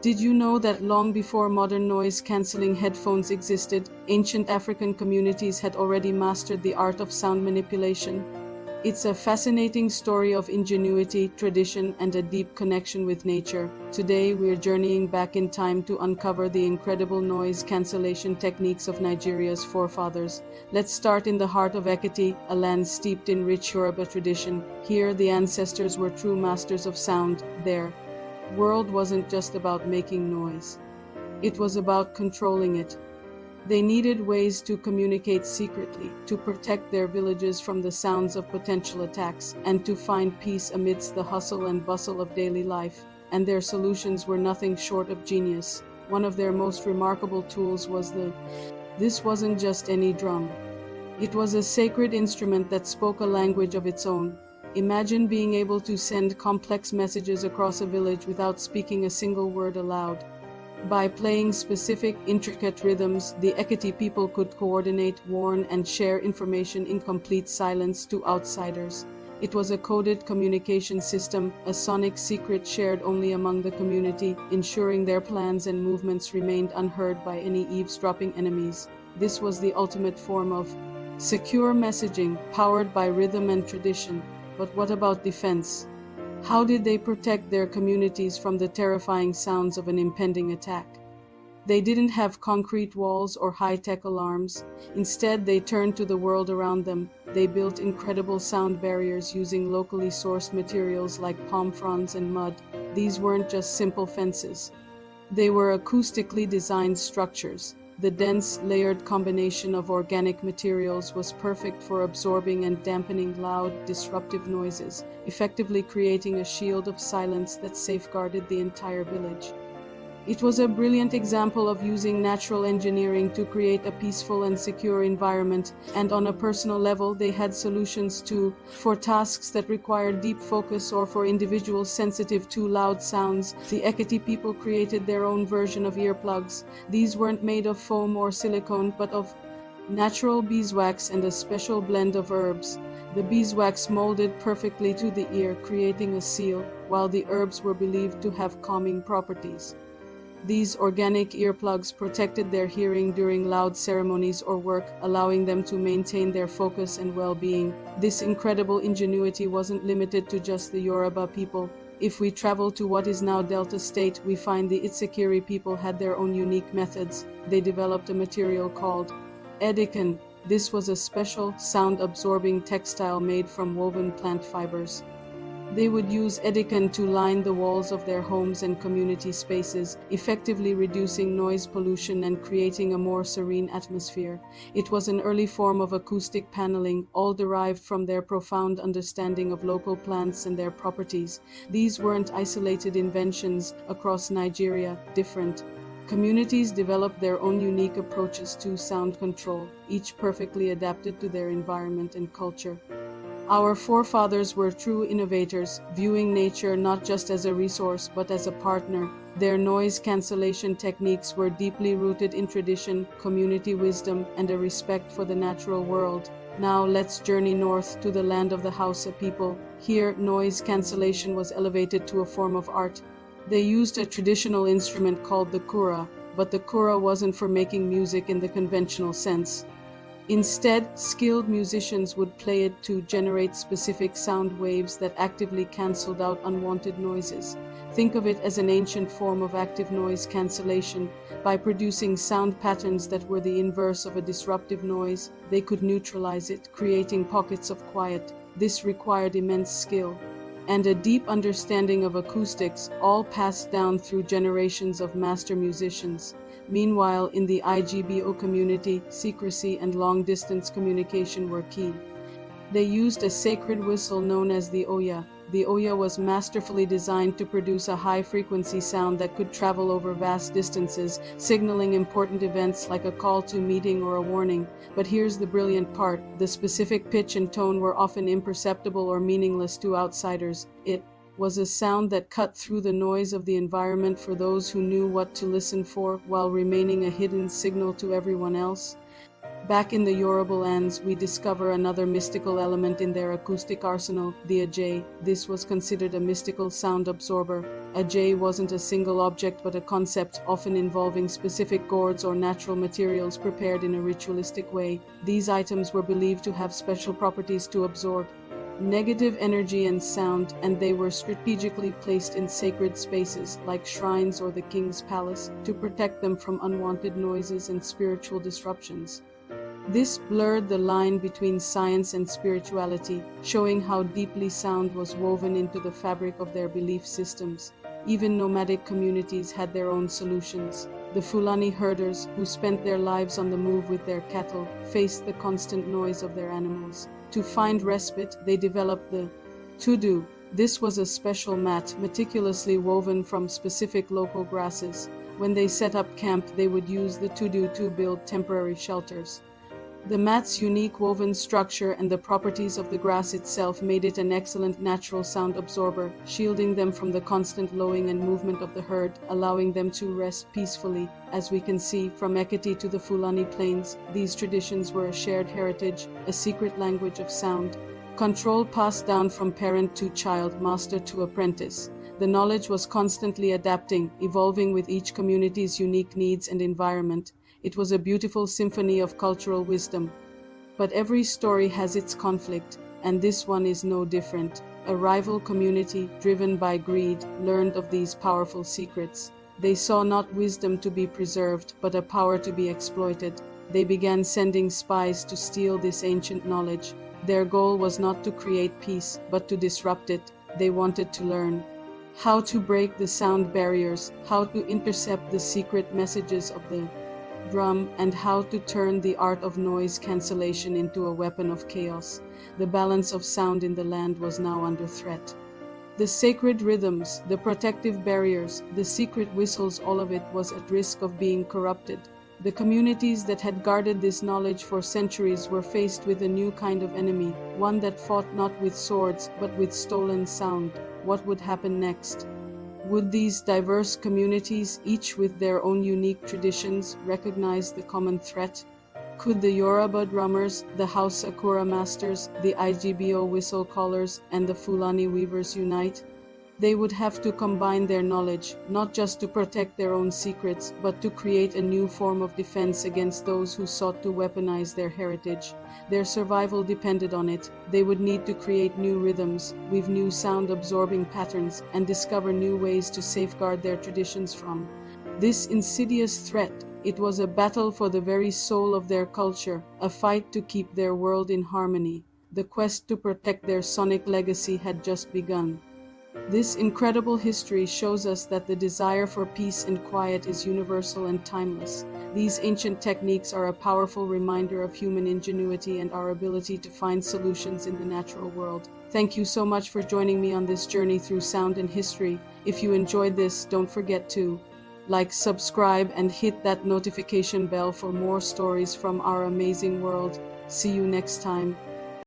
Did you know that long before modern noise-canceling headphones existed, ancient African communities had already mastered the art of sound manipulation? It's a fascinating story of ingenuity, tradition, and a deep connection with nature. Today, we're journeying back in time to uncover the incredible noise cancellation techniques of Nigeria's forefathers. Let's start in the heart of Ekiti, a land steeped in rich Yoruba tradition. Here, the ancestors were true masters of sound. Their world wasn't just about making noise. It was about controlling it. They needed ways to communicate secretly, to protect their villages from the sounds of potential attacks, and to find peace amidst the hustle and bustle of daily life. And their solutions were nothing short of genius. One of their most remarkable tools was this wasn't just any drum. It was a sacred instrument that spoke a language of its own. Imagine being able to send complex messages across a village without speaking a single word aloud. By playing specific, intricate rhythms, the Ekiti people could coordinate, warn, and share information in complete silence to outsiders. It was a coded communication system, a sonic secret shared only among the community, ensuring their plans and movements remained unheard by any eavesdropping enemies. This was the ultimate form of secure messaging, powered by rhythm and tradition. But what about defense? How did they protect their communities from the terrifying sounds of an impending attack? They didn't have concrete walls or high-tech alarms. Instead, they turned to the world around them. They built incredible sound barriers using locally sourced materials like palm fronds and mud. These weren't just simple fences. They were acoustically designed structures. The dense, layered combination of organic materials was perfect for absorbing and dampening loud, disruptive noises, effectively creating a shield of silence that safeguarded the entire village. It was a brilliant example of using natural engineering to create a peaceful and secure environment, and on a personal level, they had solutions too, for tasks that required deep focus or for individuals sensitive to loud sounds. The Ekiti people created their own version of earplugs. These weren't made of foam or silicone, but of natural beeswax and a special blend of herbs. The beeswax molded perfectly to the ear, creating a seal, while the herbs were believed to have calming properties. These organic earplugs protected their hearing during loud ceremonies or work, allowing them to maintain their focus and well-being. This incredible ingenuity wasn't limited to just the Yoruba people. If we travel to what is now Delta State, we find the Itsekiri people had their own unique methods. They developed a material called edikan. This was a special, sound-absorbing textile made from woven plant fibers. They would use edikan to line the walls of their homes and community spaces, effectively reducing noise pollution and creating a more serene atmosphere. It was an early form of acoustic paneling, all derived from their profound understanding of local plants and their properties. These weren't isolated inventions across Nigeria. Different communities developed their own unique approaches to sound control, each perfectly adapted to their environment and culture. Our forefathers were true innovators, viewing nature not just as a resource but as a partner. Their noise cancellation techniques were deeply rooted in tradition, community wisdom, and a respect for the natural world. Now let's journey north to the land of the Hausa people. Here, noise cancellation was elevated to a form of art. They used a traditional instrument called the kura, but the kura wasn't for making music in the conventional sense. Instead, skilled musicians would play it to generate specific sound waves that actively canceled out unwanted noises. Think of it as an ancient form of active noise cancellation. By producing sound patterns that were the inverse of a disruptive noise, they could neutralize it, creating pockets of quiet. This required immense skill and a deep understanding of acoustics, all passed down through generations of master musicians. Meanwhile, in the IGBO community, secrecy and long-distance communication were key. They used a sacred whistle known as the Oya. The Oya was masterfully designed to produce a high-frequency sound that could travel over vast distances, signaling important events like a call to meeting or a warning. But here's the brilliant part: the specific pitch and tone were often imperceptible or meaningless to outsiders. It was a sound that cut through the noise of the environment for those who knew what to listen for, while remaining a hidden signal to everyone else. Back in the Yoruba lands, we discover another mystical element in their acoustic arsenal, the Ogbè. This was considered a mystical sound absorber. Ogbè wasn't a single object but a concept, often involving specific gourds or natural materials prepared in a ritualistic way. These items were believed to have special properties to absorb negative energy and sound, and they were strategically placed in sacred spaces like shrines or the king's palace to protect them from unwanted noises and spiritual disruptions. This blurred the line between science and spirituality, showing how deeply sound was woven into the fabric of their belief systems. Even nomadic communities had their own solutions. The Fulani herders, who spent their lives on the move with their cattle, faced the constant noise of their animals. To find respite, they developed the tudu. This was a special mat meticulously woven from specific local grasses. When they set up camp, they would use the tudu to build temporary shelters. The mat's unique woven structure and the properties of the grass itself made it an excellent natural sound absorber, shielding them from the constant lowing and movement of the herd, allowing them to rest peacefully. As we can see, from Ekiti to the Fulani plains, these traditions were a shared heritage, a secret language of sound. Control passed down from parent to child, master to apprentice. The knowledge was constantly adapting, evolving with each community's unique needs and environment. It was a beautiful symphony of cultural wisdom. But every story has its conflict, and this one is no different. A rival community, driven by greed, learned of these powerful secrets. They saw not wisdom to be preserved, but a power to be exploited. They began sending spies to steal this ancient knowledge. Their goal was not to create peace, but to disrupt it. They wanted to learn how to break the sound barriers, how to intercept the secret messages of the drum, and how to turn the art of noise cancellation into a weapon of chaos. The balance of sound in the land was now under threat. The sacred rhythms, the protective barriers, the secret whistles, all of it was at risk of being corrupted. The communities that had guarded this knowledge for centuries were faced with a new kind of enemy, one that fought not with swords but with stolen sound. What would happen next? Would these diverse communities, each with their own unique traditions, recognize the common threat? Could the Yoruba drummers, the House Akura masters, the Igbo whistle callers, and the Fulani weavers unite? They would have to combine their knowledge, not just to protect their own secrets, but to create a new form of defense against those who sought to weaponize their heritage. Their survival depended on it. They would need to create new rhythms, weave new sound-absorbing patterns, and discover new ways to safeguard their traditions from this insidious threat. It was a battle for the very soul of their culture, a fight to keep their world in harmony. The quest to protect their sonic legacy had just begun. This incredible history shows us that the desire for peace and quiet is universal and timeless. These ancient techniques are a powerful reminder of human ingenuity and our ability to find solutions in the natural world. Thank you so much for joining me on this journey through sound and history. If you enjoyed this, don't forget to like, subscribe, and hit that notification bell for more stories from our amazing world. See you next time.